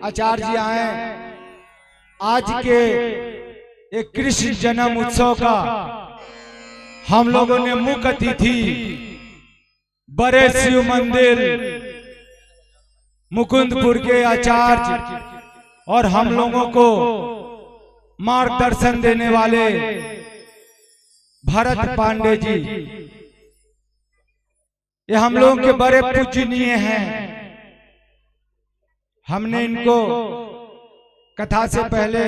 आचार्य जी आए आज के एक कृष्ण जन्म उत्सव का हम लोगों ने मुख्य अतिथि बड़े शिव मंदिर मुकुंदपुर के आचार्य और हम लोगों को मार्गदर्शन देने वाले भरत पांडे जी, ये हम लोगों के बड़े पूजनीय हैं। हमने इनको कथा से पहले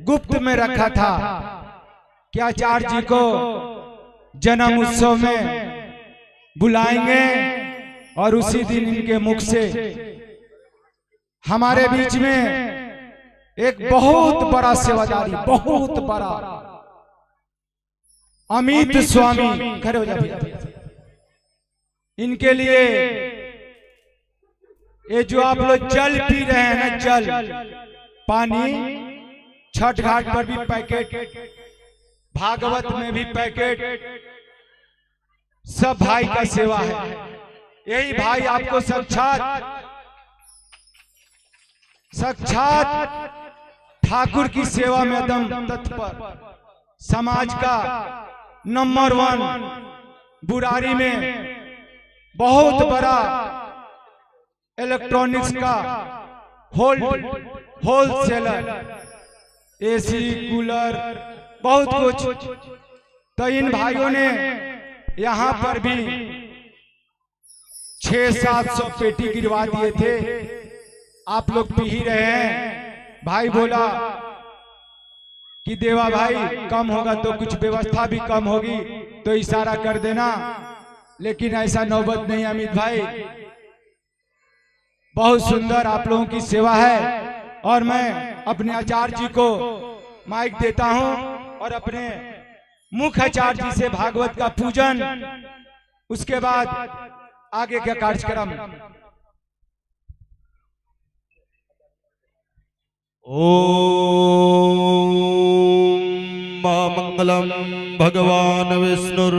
गुप्त में रखा था कि आचार्य जी को जन्म उत्सव में बुलाएंगे और उसी दिन इनके मुख से हमारे बीच में एक बहुत बड़ा सेवादारी, बहुत बड़ा अमित स्वामी, खड़े हो जाइए। इनके लिए ये जो आप लोग जल पी रहे हैं ना, जल पानी, छठ घाट पर भी पैकेट, भागवत में भी पैकेट, सब भाई का सेवा है। यही भाई आपको साक्षात ठाकुर की सेवा में एकदम तत्पर, समाज का नंबर 1 बुरारी में बहुत बड़ा इलेक्ट्रॉनिक्स का होलसेलर, एसी, कूलर, बहुत कुछ। तो इन भाइयों ने यहाँ पर भी 600-700 पेटी गिरवा दिए थे। आप लोग पी ही रहे हैं। भाई बोला कि देवा भाई कम होगा तो कुछ व्यवस्था भी कम होगी तो इशारा कर देना, लेकिन ऐसा नौबत नहीं। अमित भाई, बहुत सुंदर आप लोगों की सेवा है और मैं अपने आचार्य जी को माइक देता हूं और अपने मुख्य आचार्य जी से भागवत का पूजन, उसके बाद आगे का कार्यक्रम। ओम मंगलम भगवान विष्णुर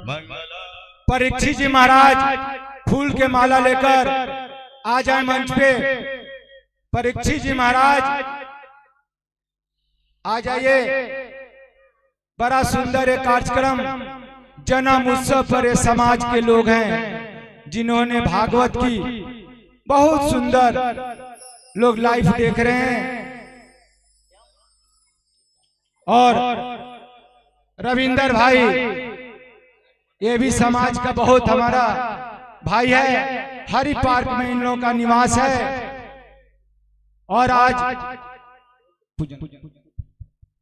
मंगलम। परीक्षित जी महाराज फूल के माला लेकर आ जाए मंच पे। परीक्षित जी महाराज आ जाइए। बड़ा सुंदर एक कार्यक्रम जन्म उत्सव पर ये समाज के लोग हैं जिन्होंने भागवत की बहुत सुंदर लोग लाइव देख रहे हैं। और रविंदर भाई, ये भी समाज का बहुत हमारा भाई है। हरि पार्क में इन लोगों का निवास है और आज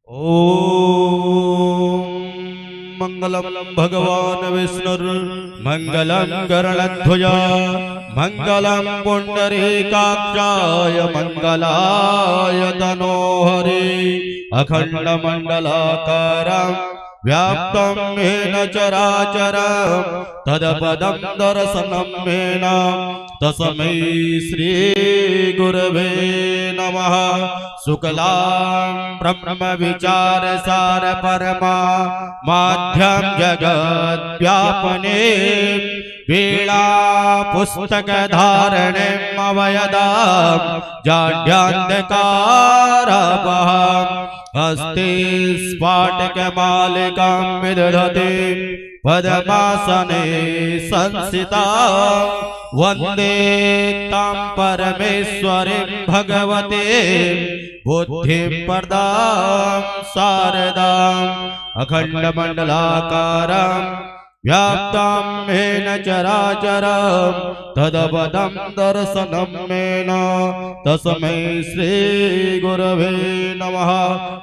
ओम मंगलम भगवान विष्णुर मंगलम गरुड़ध्वजा मंगलम पुंडरीकाक्षाय मंगलाय तनोहरे अखंड मंडलाकारं व्याप्तं येन चराचरं तदपदं दर्शनं येन तस्मै श्री गुरवे नमः। शुक्लां ब्रह्म विचार सार परमा माध्यम जगत् व्यापने वीणा पुस्तक धारणे अवयदा जाड्यांधकारपहं हस्ते स्फाटक मालिकां विदधते पद्मासने संस्थिता वंदे तां परमेश्वरीं भगवते बुद्धिं प्रदां शारदां अखंड मंडलाकारं व्याप्तं येन चराचरं तदपदं दर्शनं येन तस्मै श्री गुरवे नमः।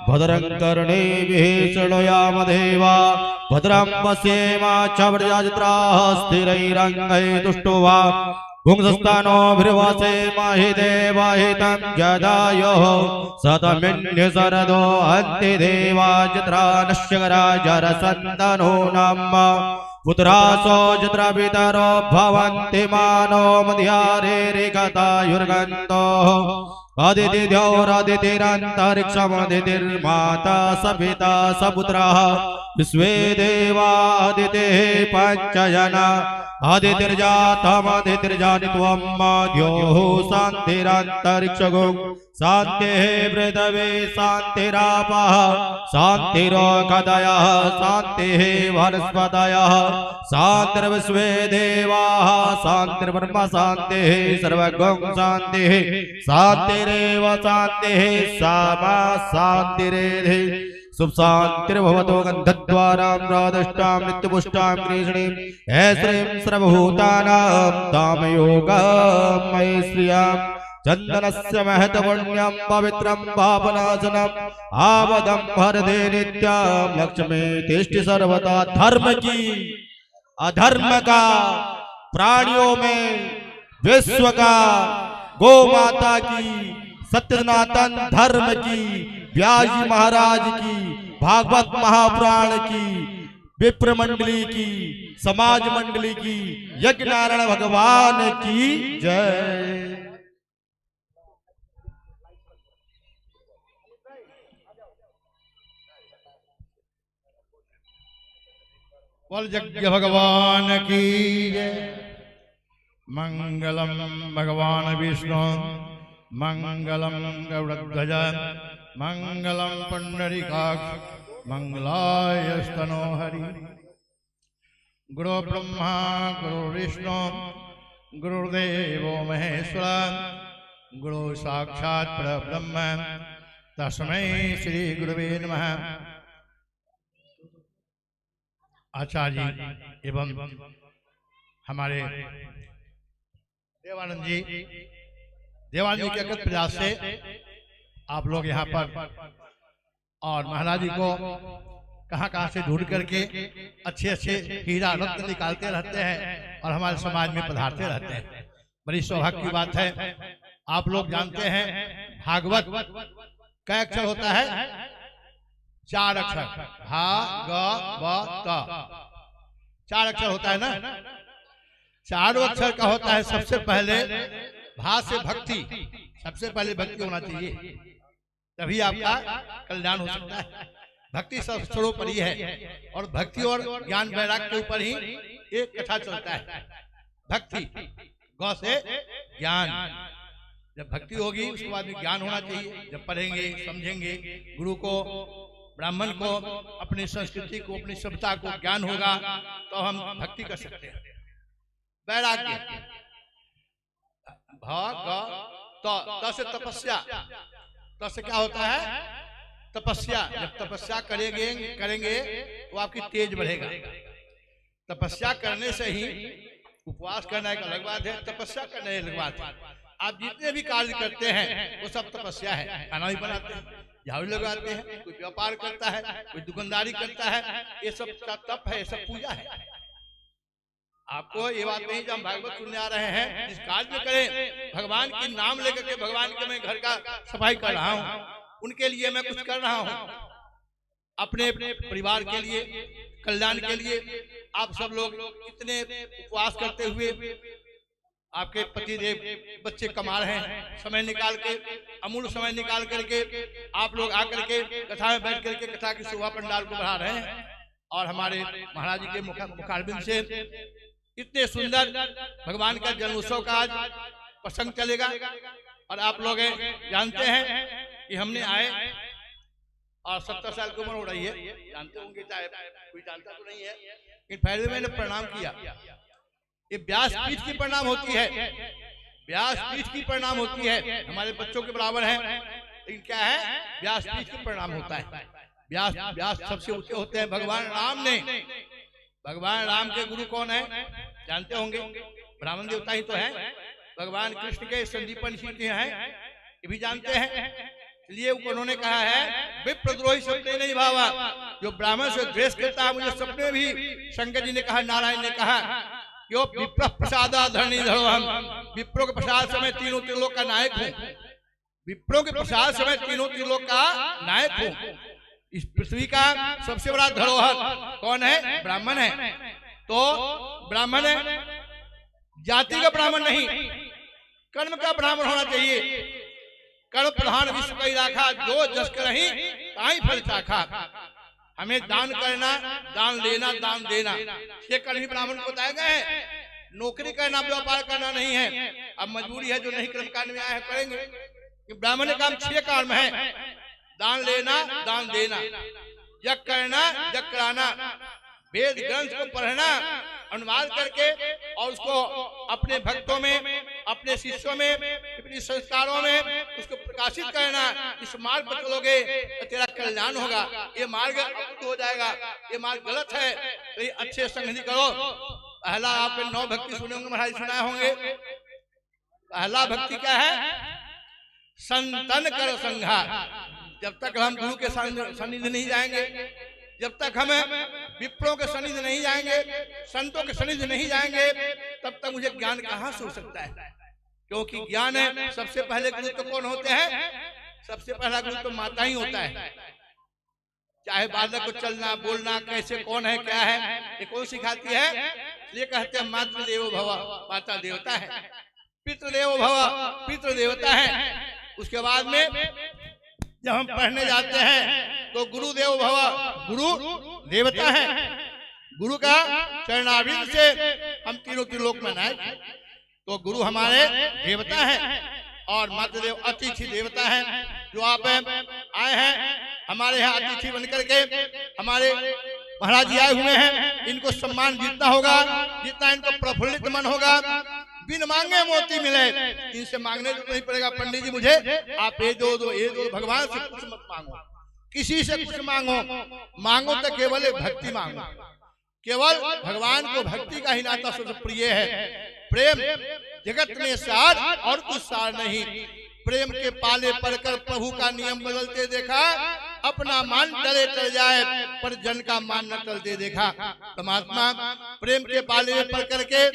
भद्रं कर्णेभिः शृणुयाम देवा भद्रं पश्येमाक्षभिर्यजत्राः स्थिरैरङ्गैस्तुष्ट्वा पुंसस्तानोभिर्वसे महि देवाहितं जदायुः शतमिन्यशरदो हन्ति देवाजत्रा नश्यकराजरसन्दनो नाम पुत्रासो जत्र पितरो भवन्ति मानो मध्यारेरिकतायुर्गन्तो अदितिर्माता सपिता सपुत्रः विश्वे देवादितेः पञ्चजना आदितिर्जातमदितिर्जानित्वमाद्योः शान्तिरन्तरिक्षगो शान्तिः पृथिवी शान्तिरापः शान्तिरोषधयः शान्तिः वनस्पतयः शान्तिर्विश्वे देवाः शान्तिर्ब्रह्म शान्तिः सर्वगं शान्तिः शान्तिरेव शान्तिः सामा शान्तिरेधि शुभ शांतिर्भवतो गन्धद्वारां राधष्टां नित्यपुष्टां कृष्णीं ऐश्रीं सर्वभूतानां तामयोगां महेश्रियां चन्दनस्य महत्पुण्यं पवित्रं पापनाशनम् आवदं हरदे नित्यां लक्ष्मी तिष्ठि सर्वदा। धर्म की अधर्म का प्राणियों में विश्व का गौ माता की सत्य सनातन धर्म की व्यास जी महाराज की भागवत महापुराण की विप्र मंडली की समाज मंडली की यज्ञ नारायण भगवान की जय। बोल यज्ञ भगवान की जय। मंगलम भगवान विष्णु मंगलम गरुड़ध्वज मंगलम पुंडरीकाक्ष मंगलाय स्तनो हरि। गुरु ब्रह्मा गुरु विष्णु गुरुदेवो महेश्वर गुरु साक्षात् परब्रह्म तस्मै श्री गुरुवे नमः। आचार्य जी एवं हमारे देवानंद जी के अगत प्रयास से आप लोग यहाँ पर और महाराज जी को कहाँ से ढूंढ करके अच्छे अच्छे हीरा रत्न निकालते रहते हैं और हमारे समाज में पधारते रहते हैं। बड़ी सौभाग्य की बात है। आप लोग जानते हैं भागवत कै अक्षर होता है? 4 अक्षर। भा ग ब त 4 अक्षर होता है ना। 4 अक्षर का होता है। सबसे पहले भा से भक्ति, सबसे पहले भक्ति होना चाहिए, तभी आपका कल्याण हो सकता है। भक्ति सब सर्वोपरि है और भक्ति और ज्ञान वैराग्य के ऊपर ही एक कथा चलता है। भक्ति गौ से ज्ञान, जब भक्ति होगी उसके बाद में ज्ञान होना चाहिए। जब पढ़ेंगे समझेंगे, गुरु को ब्राह्मण को अपनी संस्कृति को अपनी सभ्यता को ज्ञान होगा तो हम भक्ति कर सकते हैं। वैराग्य त से तपस्या, त से क्या होता है? तपस्या। जब तपस्या करेंगे तो आपकी तेज बढ़ेगा। तपस्या करने से ही, उपवास करना एक अलग बात है, तपस्या करना एक अलग बात है। आप जितने भी कार्य करते हैं वो सब तपस्या है। खाना भी बनाते हैं, झाड़ू लगाते हैं, कोई व्यापार करता है, कोई दुकानदारी करता है, ये सब तप है, ये सब पूजा है। आपको ये बात नहीं, जब हम भागवत सुनने आ रहे हैं, जिस कार्य में करें भगवान के नाम लेकर के, भगवान के मैं घर का सफाई कर रहा हूँ, उनके लिए मैं कुछ कर रहा हूँ, अपने परिवार के लिए, कल्याण के लिए। आप सब लोग इतने उपवास करते हुए आपके पति देव बच्चे कमा रहे हैं, समय निकाल के, अमूल्य समय निकाल करके आप लोग आकर के कथा में बैठ करके कथा की शोभा पंडाल को बढ़ा रहे हैं। और हमारे महाराज जी के मुखारबिंद से इतने सुंदर भगवान का जन्मोत्सव का आज प्रसंग चलेगा। और आप लोग जानते हैं कि हमने आए और 70 साल की उम्र हो रही है, जानते होंगे, चाहे कोई जानता तो नहीं है, लेकिन पहले मैंने प्रणाम किया। ये व्यास पीठ की प्रणाम होती है, व्यास पीठ की प्रणाम होती है। हमारे बच्चों के बराबर है, लेकिन क्या है? व्यास पीठ की प्रणाम होता है। व्यास सबसे ऊंचे होते हैं। भगवान राम के गुरु कौन है? जानते होंगे, ब्राह्मण देवता ही तो है। भगवान कृष्ण के संदीपन जी हैं, ये भी जानते हैं। इसलिए उन्होंने कहा है, विप्रद्रोही सपने नहीं भावा, जो ब्राह्मण से द्वेष करता है मुझे सपने भी। शंकर जी ने कहा, नारायण ने कहा, यो विप्र प्रसादा धरणी धरो, हम विप्रो के प्रसाद समय तीनों त्रिलोक का नायक हूँ। विप्रो के प्रसाद समय तीनों त्रिलोक का नायक हूँ। इस पृथ्वी का सबसे बड़ा धरोहर कौन है? ब्राह्मण है। तो ब्राह्मण है, जाति का ब्राह्मण नहीं, कर्म का ब्राह्मण होना चाहिए। कर्म प्रधान विश्व कई राखा, जो जस करहि ताहि फल चाखा। हमें दान करना, दान लेना, दान देना, ये कर्म ही ब्राह्मण को बताए गए हैं। नौकरी करना, व्यापार करना नहीं है। अब मजबूरी है, जो नहीं कर्म कांड में आए हैं करेंगे। ब्राह्मण काम 6 काम है, दान लेना, दान देना, यज्ञ करना, यज्ञ कराना, वेद ग्रंथ को पढ़ना, अनुवाद करके और उसको अपने भक्तों में, अपने शिष्यों में, अपने संस्कारों में उसको प्रकाशित करना। इस मार्ग पर चलोगे तो तेरा कल्याण होगा। ये मार्ग अवरुद्ध हो जाएगा, ये मार्ग गलत है, तो ये अच्छे संगति करो। पहला आपने 9 भक्ति सुने होंगे, महाराज सुनाए होंगे। पहला भक्ति क्या है? संतन कर संघा। जब तक हम गुरु के सानिध्य नहीं जाएंगे, जब तक हम विप्रों के सानिध्य नहीं जाएंगे, संतों के सानिध्य नहीं जाएंगे, तब तक मुझे ज्ञान कहाँ से हो सकता है? क्योंकि ज्ञान है, सबसे पहले गुरु तो कौन होते हैं? सबसे पहला गुरु तो माता ही होता है। चाहे बालक को चलना, बोलना, कैसे, कौन है, क्या है, ये कौन सिखाती है? ये कहते हैं मातृदेवो भव, माता देवता है। पितृदेवो भव, पितृ देवता है। उसके बाद में जब हम पढ़ने जाते हैं तो गुरुदेव भव, गुरु देवता है। गुरु का चरणारविंद से हम तीनों त्रिलोक में आए, तो गुरु हमारे देवता है। और मातृदेव अतिथि देवता है। जो आप आए हैं हमारे यहाँ अतिथि बनकर के, हमारे महाराज जी आए हुए हैं, इनको सम्मान जितना होगा, जितना इनको प्रफुल्लित मन होगा, बिन मांगे मोती मिले, इनसे मांगने तो नहीं पड़ेगा। पंडित जी मुझे आप ये दो, ये दो, भगवान से कुछ मत मांगो, किसी से कुछ मांगो, मांगो तो केवल एक भक्ति मांगो। केवल भगवान को भक्ति का ही नाता सबसे प्रिय है। प्रेम जगत में सार और कुछ सार नहीं। प्रेम के पाले पड़कर प्रभु का नियम बदलते देखा, अपना मान टले टल जाए पर जन का मान न टलते देखा। परमात्मा प्रेम के पाले में पड़ करके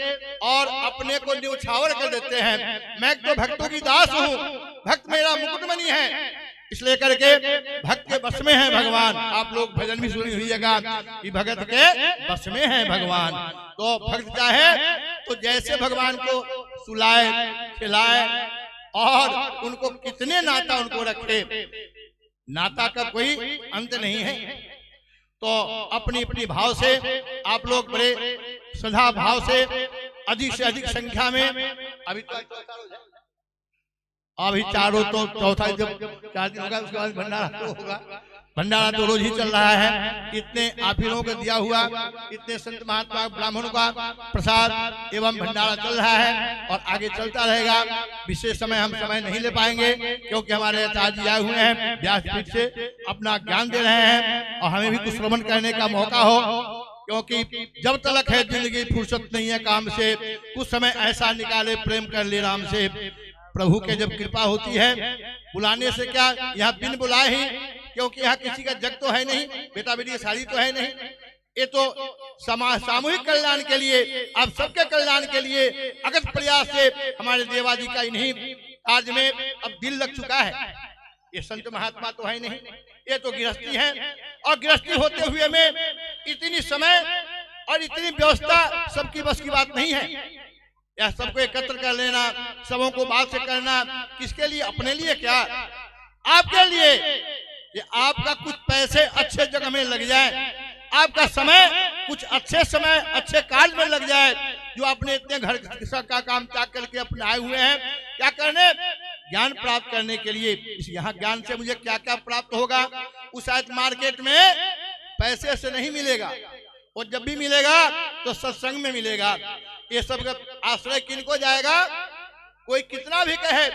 और अपने को न्यौछावर कर देते हैं। मैं तो भक्तों की दास हूँ, भक्त मेरा मुकुटमणि है, इसलिए करके भक्त के बस में है भगवान। आप लोग भजन भी सुनी हुई जगह कि भगत के बस में है भगवान। तो भक्त चाहे तो जैसे भगवान को सुलाए, खिलाए और उनको कितने नाता उनको रखे, नाता का कोई अंत नहीं है। तो अपनी अपनी भाव से आप लोग बड़े श्रद्धा भाव से अधिक संख्या में, अभी चारों तो चौथा जब 4 दिन होगा उसके बाद भंडारा तो होगा। भंडारा तो रोज ही चल रहा है। इतने आफिरों को दिया हुआ, इतने संत महात्मा ब्राह्मणों का प्रसाद एवं भंडारा चल रहा है और आगे चलता रहेगा। विशेष समय हम समय नहीं ले पाएंगे क्योंकि हमारे आचार्य जी आए हुए हैं, व्यासपीठ से अपना ज्ञान दे रहे हैं और हमें भी कुछ श्रवण करने का मौका हो। क्योंकि जब तलक है जिंदगी फुर्सत नहीं है काम से, कुछ समय ऐसा निकाले प्रेम कर ले राम से। प्रभु के जब कृपा होती है, बुलाने से क्या, यहाँ बिन बुलाए ही, क्योंकि यहाँ किसी का जग तो है नहीं, बेटा बेटी शादी तो है नहीं, ये तो समाज सामूहिक कल्याण के लिए, आप सबके कल्याण के लिए अगत प्रयास से हमारे देवाजी का इन्हीं कार्य में अब दिल लग चुका है। ये संत महात्मा तो है नहीं, ये तो गृहस्थी है और गृहस्थी होते हुए में इतनी समय और इतनी व्यवस्था सबकी बस की बात नहीं है। यह सबको एकत्र कर लेना, सबों को बात से करना, किसके लिए? अपने लिए क्या, आपके लिए। ये आपका कुछ पैसे अच्छे जगह में लग जाए, आपका समय कुछ अच्छे समय अच्छे कार्य में लग जाए, जो आपने इतने घर का काम त्याग करके अपने आए हुए हैं, क्या करने? ज्ञान प्राप्त करने के लिए। इस यहाँ ज्ञान से मुझे क्या क्या प्राप्त होगा, उस शायद मार्केट में पैसे से नहीं मिलेगा, और जब भी मिलेगा तो सत्संग में मिलेगा। ये सब का आश्रय किनको जाएगा? कोई कितना भी कहे,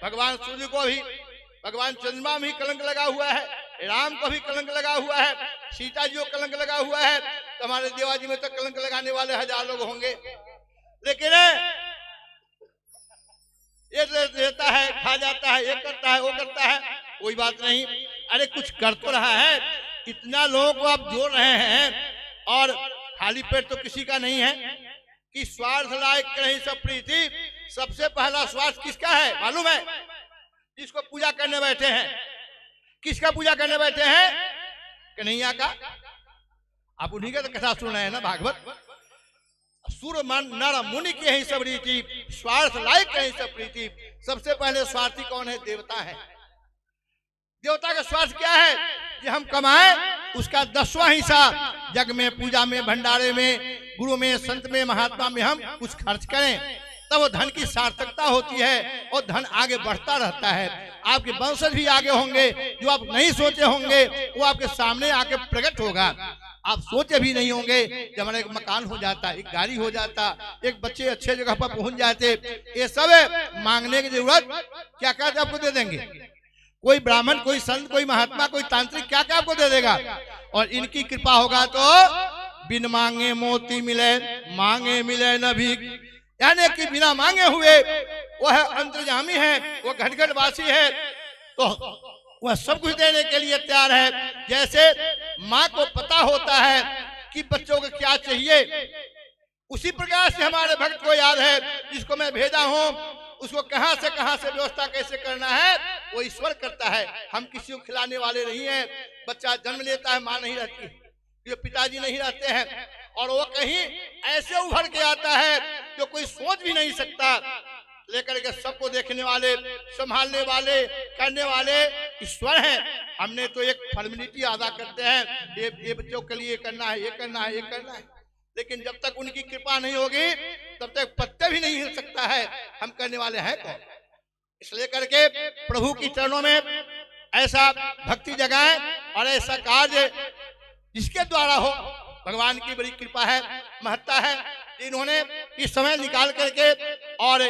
भगवान सूर्य को भी, भगवान चंद्रमा में भी कलंक लगा हुआ है, राम को भी कलंक लगा हुआ है, सीता जी को कलंक लगा हुआ है, तो हमारे देवाजी में तो कलंक लगाने वाले 1000 लोग होंगे। लेकिन ये देता है, खा जाता है, ये करता है, वो करता है, कोई बात नहीं। अरे कुछ कर तो रहा है, इतना लोगों को आप जोड़ रहे हैं और खाली पेट तो किसी का नहीं है कि स्वार्थ लायक कहीं सब प्रीति। सबसे पहला स्वार्थ किसका है मालूम है? जिसको पूजा करने बैठे हैं। किसका पूजा करने बैठे हैं? कन्हैया का। आप उन्हीं का तो कथा सुन रहे हैं ना, भागवत। सुर मन नर मुनि की यही सब रीति, स्वार्थ लायक कहीं सब प्रीति। सबसे पहले स्वार्थी कौन है? देवता है। देवता का स्वार्थ क्या है? कि हम कमाएं, उसका 10वां हिस्सा जग में, पूजा में, भंडारे में गुरु में, संत में, महात्मा में हम कुछ खर्च करें, तब वो धन की सार्थकता होती है और धन आगे बढ़ता रहता है। आपके वंशज भी आगे होंगे, जो आप नहीं सोचे होंगे वो आपके सामने आके प्रकट होगा। आप सोचे भी नहीं होंगे जब हमारा एक मकान हो जाता, एक गाड़ी हो जाता, एक बच्चे अच्छे जगह पर पहुंच जाते, ये सब मांगने की जरूरत क्या क्या आपको दे देंगे। कोई ब्राह्मण, कोई संत, कोई महात्मा, कोई तांत्रिक क्या क्या आपको दे देगा। और इनकी कृपा होगा तो बिन मांगे मोती मिले, मांगे मिले न भीख, यानी कि बिना मांगे हुए वह अंतर्यामी है, वो घटघटवासी है, तो वह सब कुछ देने के लिए तैयार है। जैसे माँ को पता होता है कि बच्चों को क्या चाहिए, उसी प्रकार से हमारे भक्त को याद है, जिसको मैं भेजा हूँ उसको कहाँ से व्यवस्था कैसे करना है वो ईश्वर करता है। हम किसी को खिलाने वाले नहीं है। बच्चा जन्म लेता है, माँ नहीं रहती, जो पिताजी नहीं रहते हैं, और वो कहीं ऐसे उभर के आता है जो कोई सोच भी नहीं सकता। लेकर के सबको देखने वाले, संभालने वाले, करने वाले ईश्वर हैं। हमने तो एक फॉर्मेलिटी अदा करते हैं, ये बच्चों के लिए करना है, ये करना है, ये करना है, लेकिन जब तक उनकी कृपा नहीं होगी तब तक पत्ते भी नहीं हिल सकता है। हम करने वाले हैं कौन? इसलिए करके प्रभु की चरणों में ऐसा भक्ति जगाएं और ऐसा कार्य जिसके द्वारा हो। भगवान की बड़ी कृपा है, महत्ता है, इन्होंने इस समय निकाल करके, और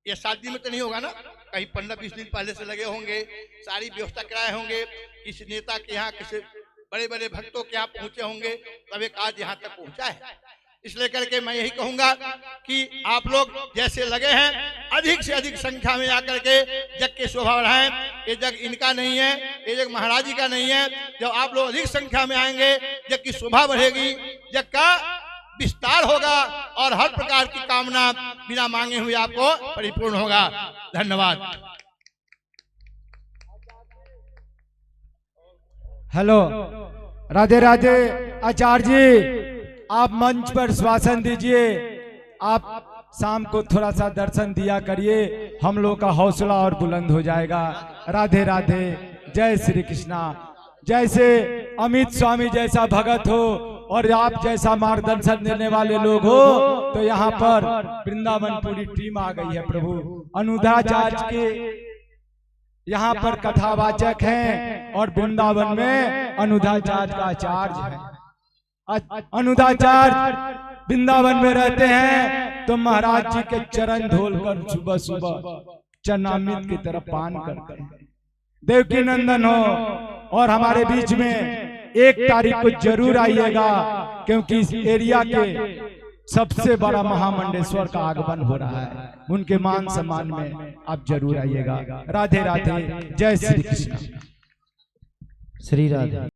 ये शादी में तो नहीं होगा ना, कहीं 15-20 दिन पहले से लगे होंगे, सारी व्यवस्था कराए होंगे, किसी नेता के यहाँ, किसी बड़े बड़े भक्तों के यहाँ पहुंचे होंगे, तब एक आज यहाँ तक पहुंचा है। इसलिए करके मैं यही कहूंगा कि आप लोग जैसे लगे हैं अधिक से अधिक संख्या में आकर के जग की शोभा बढ़ाएं। ये जग इनका नहीं है, ये जग महाराज जी का नहीं है। जब आप लोग अधिक संख्या में आएंगे, जग की शोभा बढ़ेगी, जग का विस्तार होगा और हर प्रकार की कामना बिना मांगे हुए आपको परिपूर्ण होगा। धन्यवाद। हेलो, राधे राधे। आचार्य जी, आप मंच पर श्वासन दीजिए। आप शाम को थोड़ा सा दर्शन दिया करिए, हम लोग का हौसला और बुलंद हो जाएगा। राधे राधे, जय श्री कृष्णा। जैसे अमित स्वामी जैसा भगत हो और आप जैसा मार्गदर्शन देने वाले लोग हो, तो यहाँ पर वृंदावन पूरी टीम आ गई है। प्रभु अनुदाचार्य के यहाँ पर कथावाचक हैं और वृंदावन में अनुदाचार्य का आचार्य है। अनुदाचार्य वृंदावन में रहते हैं तो महाराज जी के चरण धोलकर सुबह सुबह चरणामृत की तरफ पान करते हैं। देवकी नंदन हो और हमारे बीच में 1 तारीख को जरूर आइएगा, क्योंकि इस एरिया के सबसे बड़ा महामंडेश्वर का आगमन हो रहा है। उनके मान सम्मान में आप जरूर आइएगा। राधे राधे, जय श्री कृष्ण। श्री राधे।